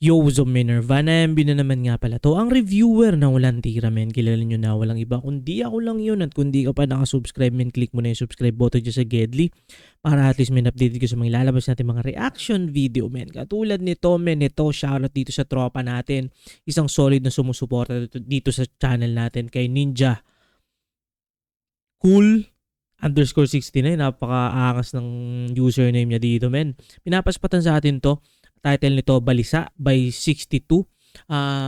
Yo, what's up, Minerva? Nambi na naman nga pala to. Ang reviewer na walang tira, men. Kilala nyo na walang iba. Kundi ako lang yun. At kung di ka pa nakasubscribe, men, click mo na yung subscribe button dyan sa Gedli. Para at least, men, updated ko sa mga ilalabas natin mga reaction video, men. Katulad nito, men, ito, shoutout dito sa tropa natin. Isang solid na sumusuporta dito sa channel natin kay Ninja Cool _69. Napaka-angas ng username niya dito, men. Pinapaspatan sa atin to. Title nito, Balisa by 62.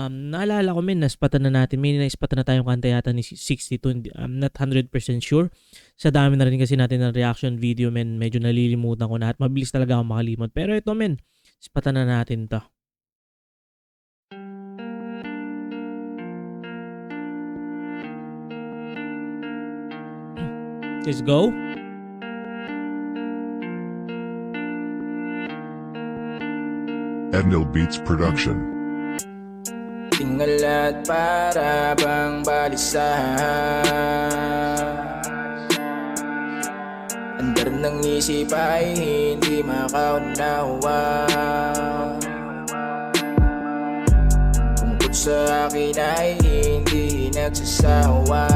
Naalala ko, men, naspatan na natin. May naispatan na tayong kanta yata ni 62. I'm not 100% sure. Sa dami na rin kasi natin ng reaction video, men. Medyo nalilimutan ko na at mabilis talaga ako makalimot. Pero ito, men, ispatan na natin to. Let's go. Ednil Beats Production. Tingal at para bang balisa, andar ng isip ay hindi makaunawa. Tungkol sa akin ay hindi nagsasawa.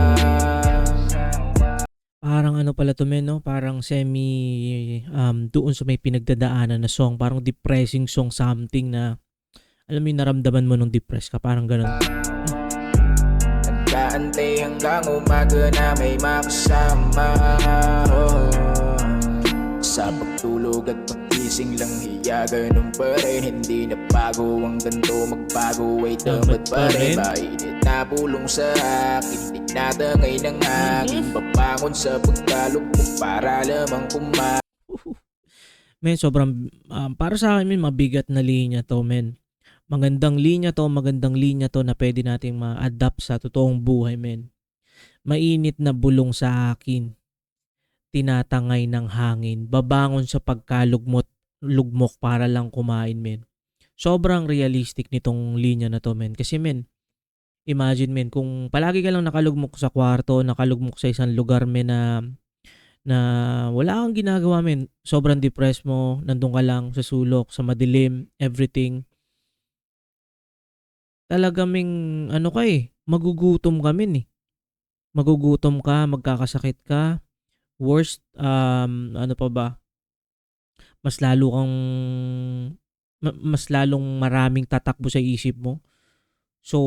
Parang ano pala to, men, no? Parang semi doon sa may pinagdadaanan na song, parang depressing song, something na alam mo yung naramdaman mo nung depressed ka, parang ganun. Nagkaantay hanggang umaga na may makasama, sa pagtulog at pagising lang hiya, ganun pa rin. Hindi na bago ang ganito, magbago ay tamad pa rin. Mainit na bulong sa akin, tinatangay ng hangin, babangon sa pagkalugmok para lamang kumain. Men, sobrang para sa akin, men, mabigat na linya to, men. Magandang linya to na pwede nating ma-adapt sa totoong buhay, men. Mainit na bulong sa akin, tinatangay ng hangin, babangon sa lugmok para lang kumain, men. Sobrang realistic nitong linya na to, men. Kasi, men, imagine, men, kung palagi ka lang nakalugmok sa kwarto, nakalugmok sa isang lugar, men, na wala kang ginagawa, men. Sobrang depressed mo, nandun ka lang sa sulok, sa madilim, everything. Talaga, ming ano ka magugutom ka, men, Magugutom ka, magkakasakit ka. Worst, ano pa ba? Mas lalong maraming tatakbo sa isip mo. So,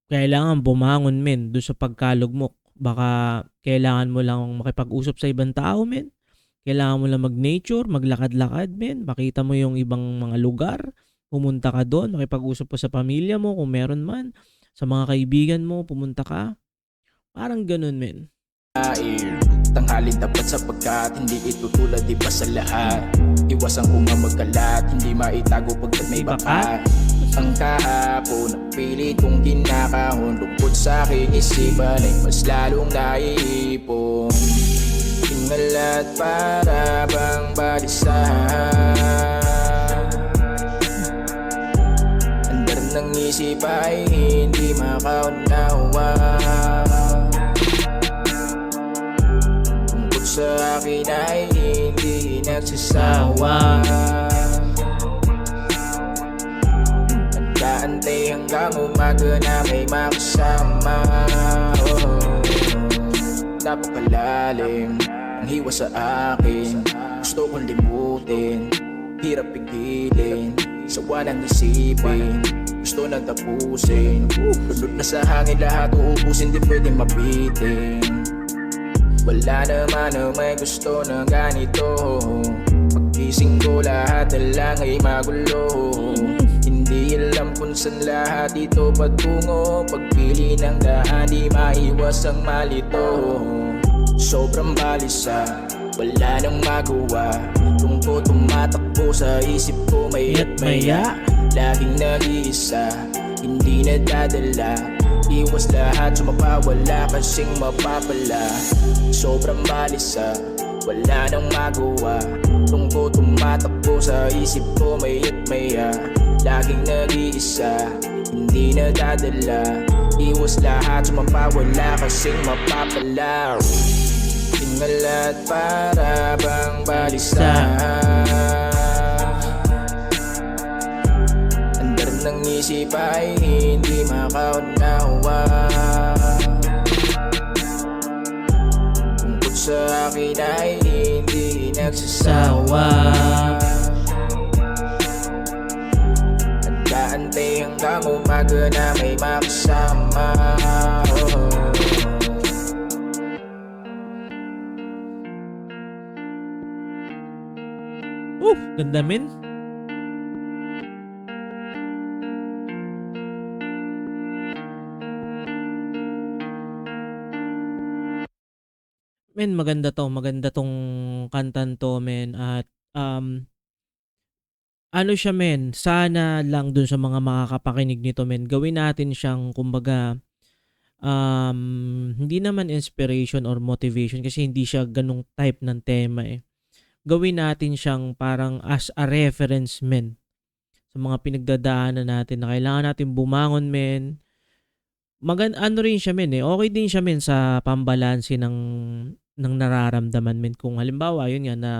kailangan bumangon, men, doon sa pagkalugmok. Baka kailangan mo lang makipag-usap sa ibang tao, men. Kailangan mo lang mag-nature, maglakad-lakad, men. Makita mo yung ibang mga lugar. Pumunta ka doon, makipag-usap pa sa pamilya mo kung meron man. Sa mga kaibigan mo, pumunta ka. Parang ganun, men. Tanghalin dapat sapagkat hindi ito tulad iba sa lahat. Iwasan ko nga magkalat, hindi maitago pagkat may bakat. Ang kahapon, ang pilit kong kinakahon, lungkot sa aking isipan ay mas lalong naiipon. Tingal at para bang balisa, andar ng isip ay hindi makaunawa. Sa akin ay hindi nagsasawa. Nagkaantay hanggang umaga na may makasama. Napakalalim ang hiwa sa akin, gusto kong limutin, hirap pigilin, sawa ng isipin, gusto nang tapusin. Lulot na sa hangin lahat, uubusin, di pwede mabitin. Wala naman ang may gusto na ganito. Pagkising ko lahat na lang ay magulo. Hindi alam kung saan lahat ito patungo. Pagpili ng daan di maiwas ang malito. Sobrang balisa, wala nang magawa. Tungkol tumatakbo sa isip ko maya't maya. Laging nag-iisa, hindi nadadala. Iwas lahat, sumapawala kasing mapapala. Sobrang balisa, wala nang magawa. Tungkol tumatakbo sa isip ko maya't maya. Laging nag-iisa, hindi nadadala. Iwas lahat, sumapawala kasing mapapala. Tingal at para bang balisa, isip ay hindi makaunawa. Tungkol sa akin ay hindi nagsasawa. Nag-aantay hanggang umaga na may makasama. Ganda men. Men, maganda 'to, maganda 'tong kantan 'to men at, ano siya men, sana lang dun sa mga makakapakinig nito men, gawin natin siyang kumbaga, hindi naman inspiration or motivation kasi hindi siya ganong type ng tema, eh. Gawin natin siyang parang as a reference men, sa mga pinagdadaanan natin na kailangan natin bumangon men. Ano rin siya men, eh, okey din siya men sa pambalanse ng nararamdaman men. Kung halimbawa yun nga na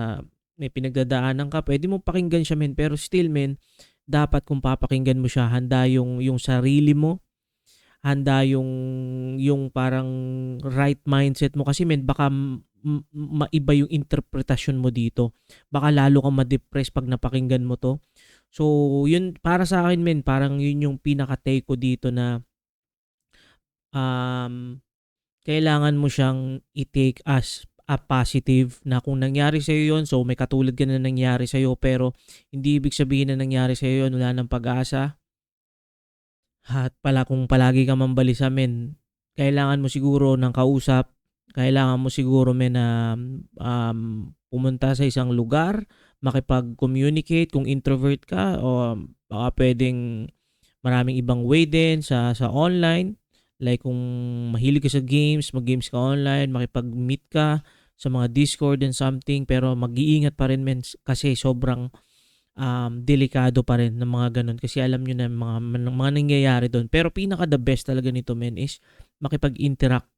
may pinagdadaanan ka, puwede mong pakinggan siya men, pero still men, dapat kung papakinggan mo siya handa yung sarili mo, handa yung parang right mindset mo kasi men baka maiba yung interpretasyon mo dito. Baka lalo kang ma-depress 'pag napakinggan mo 'to. So, yun para sa'kin men, parang yun yung pinaka-take ko dito na, kailangan mo siyang i-take as a positive na kung nangyari sa'yo yun, so may katulad ka na nangyari sa'yo pero hindi ibig sabihin na nangyari sa'yo yun wala ng pag-asa. At kung palagi kang mambalisa men, kailangan mo siguro ng kausap, kailangan mo siguro men na, pumunta sa isang lugar, makipag-communicate kung introvert ka o baka puwedeng maraming ibang way din sa online. Like kung mahilig ka sa games, mag-games ka online, makipag-meet ka sa mga Discord and something pero mag-iingat pa rin men kasi sobrang, delikado pa rin ng mga gano'n kasi alam niyo na mga nangyayari do'n. Pero pinaka the best talaga nito men is makipag-interact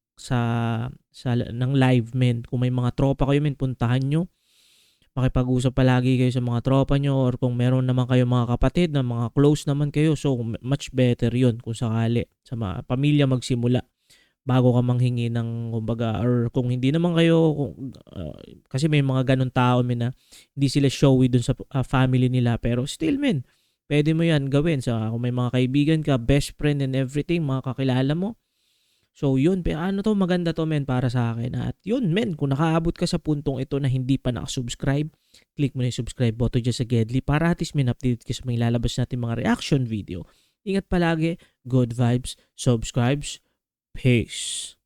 ng live men. Kung may mga tropa kayo men, puntahan niyo. Makipag-usap palagi kayo sa mga tropa niyo or kung meron naman kayong mga kapatid na mga close naman kayo, so much better 'yun kung sakali sa mga pamilya magsimula bago ka manghingi ng kumbaga or kung hindi naman kayo kasi may mga gano'ng tao men na hindi sila showy dun sa, family nila pero still men, puwede mo 'yan gawin kung may mga kaibigan ka, best friend and everything, mga kakilala mo. So yun, ano 'to, maganda 'to men para sa akin at yun men, kung nakaabot ka sa puntong ito na hindi pa naka-subscribe, click mo na yung subscribe button diyan sa Gedli para at least men updated ka sa mga ilalabas nating mga reaction video. Ingat palagi, good vibes, subscribes, peace.